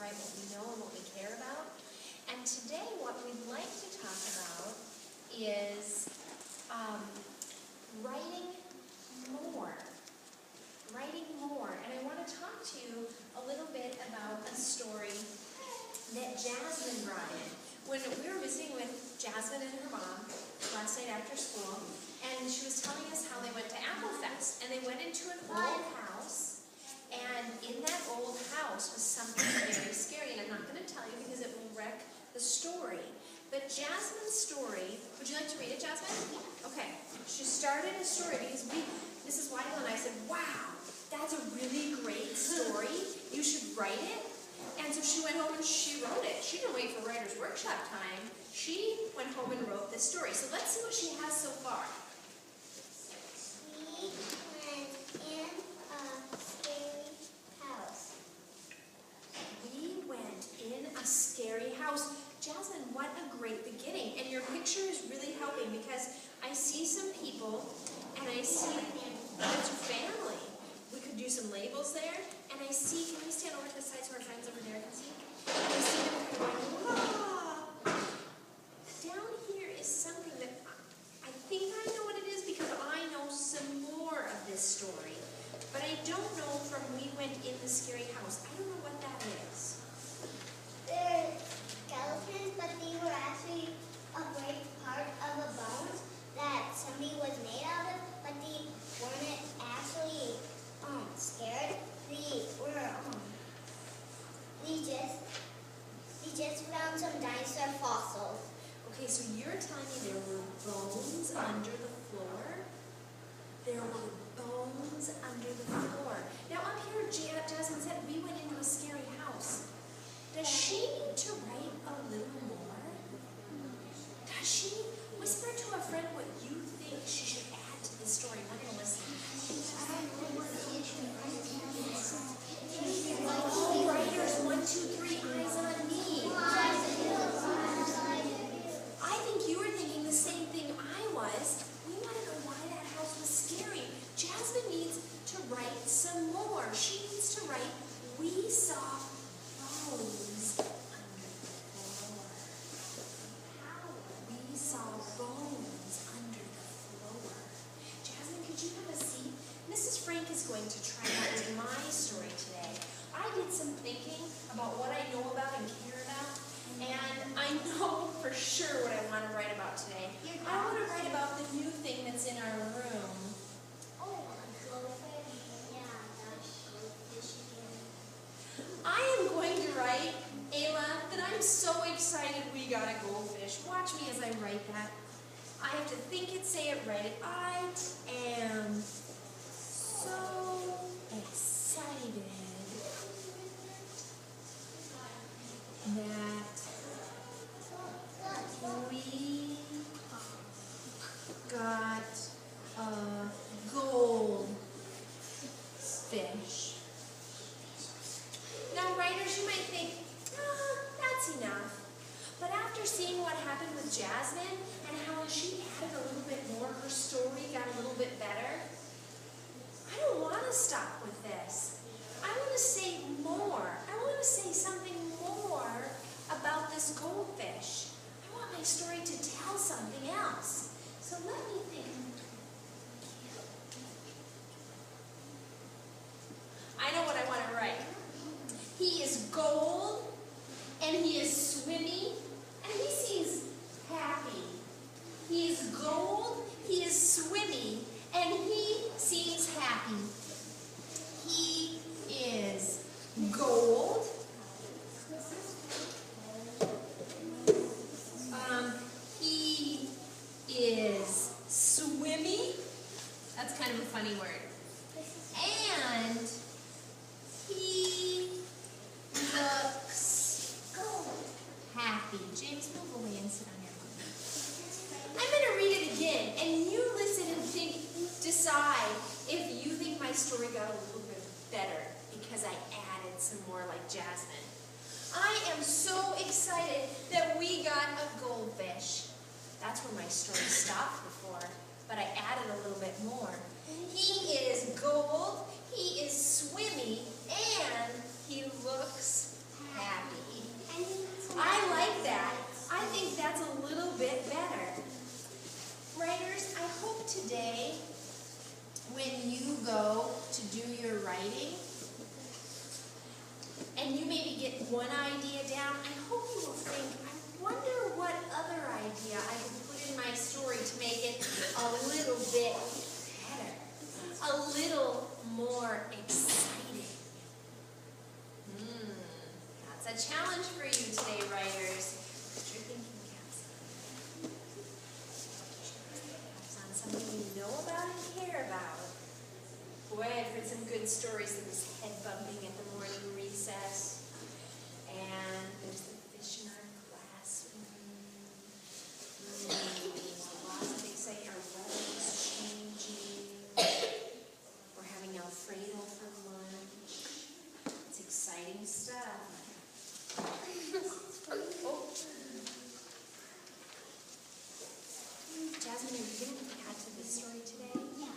write what we know and what we care about. And today what we'd like to talk about is writing more. Writing more. And I want to talk to you a little bit about a story that Jasmine brought in. When we were visiting with Jasmine and her mom last night after school, and she was telling us how they went to Applefest, and they went into an old house, and in that old house was something very scary, and I'm not going to tell you because it will wreck the story. But Jasmine's story, would you like to read it, Jasmine? Okay. She started a story because Mrs. Weigel and I said, wow, that's a really great story. You should write it. And so she went home and she wrote it. She didn't wait for Writer's Workshop time. She went home and wrote this story. So let's see what she has so far. We went in a scary house. Jasmine, what a great beginning. And your picture is really helping because I see some people and I see that's your family. We could do some labels there. And I see, can we stand over to the side so our friends over there can see? And I see them kind of going, wow. Down here is something that I think I know what it is because I know some more of this story. But I don't know from we went in the scary house. I don't know what that is. They're skeletons, but they were actually a great part of a bone that somebody was made out of, but they weren't actually scared. They just found some dinosaur fossils. Okay, so you're telling me there were bones under the floor? There were bones under the floor. Now up here, Jasmine said we went into a scary house. Does she need to write a little more? Does she? Whisper to a friend what you think she should add to the story. We're going to listen. Oh, writers, 1, 2, 3, eyes on me. I think you were thinking the same thing I was. We want to know why that house was scary. Jasmine needs to write some more. She needs to write, we saw bones under the floor. We saw bones under the floor. Jasmine, could you have a seat? Mrs. Frank is going to try out my story today. I did some thinking about what I know about and care about, and I know for sure what I want to write about today. I want to write about the new thing that's in our room. I am going to write, Ayla, that I'm so excited we got a goldfish. Watch me as I write that. I have to think it, say it, write it. I am so excited that we got a goldfish. Now, writers, you might think, that's enough. But after seeing what happened with Jasmine and how she added a little bit more, her story got a little bit better, I don't want to stop with this. I want to say more. I want to say something more about this goldfish. I want my story to tell something else. So let me think. I know what I want to write. He is gold, and he is swimmy, and he seems happy. He is gold, he is swimmy, and he seems happy. He is gold. He is swimmy. That's kind of a funny word. And he looks happy. James, move away and sit on your phone. I'm going to read it again, and you listen and think, decide if you think my story got a little bit better because I added some more like Jasmine. I am so excited that we got a goldfish. That's where my story stopped before, but I added a little bit more. He is gold, he is swimmy, and he looks happy. happy. And I like that. I think that's a little bit better. Writers, I hope today when you go to do your writing and you maybe get one idea down, I hope you will think, I wonder what other idea I could put in my story to make it a little bit better, a little more exciting. That's a challenge for you today, writers. Put your thinking caps on. Caps on something you know about and care about. Boy, I've heard some good stories that was head bumping at the morning recess. And there's the fish in our classroom. There's lots of exciting. Our weather is changing. We're having Alfredo for lunch. It's exciting stuff. Oh. Jasmine, are you going to add to this story today? Yeah.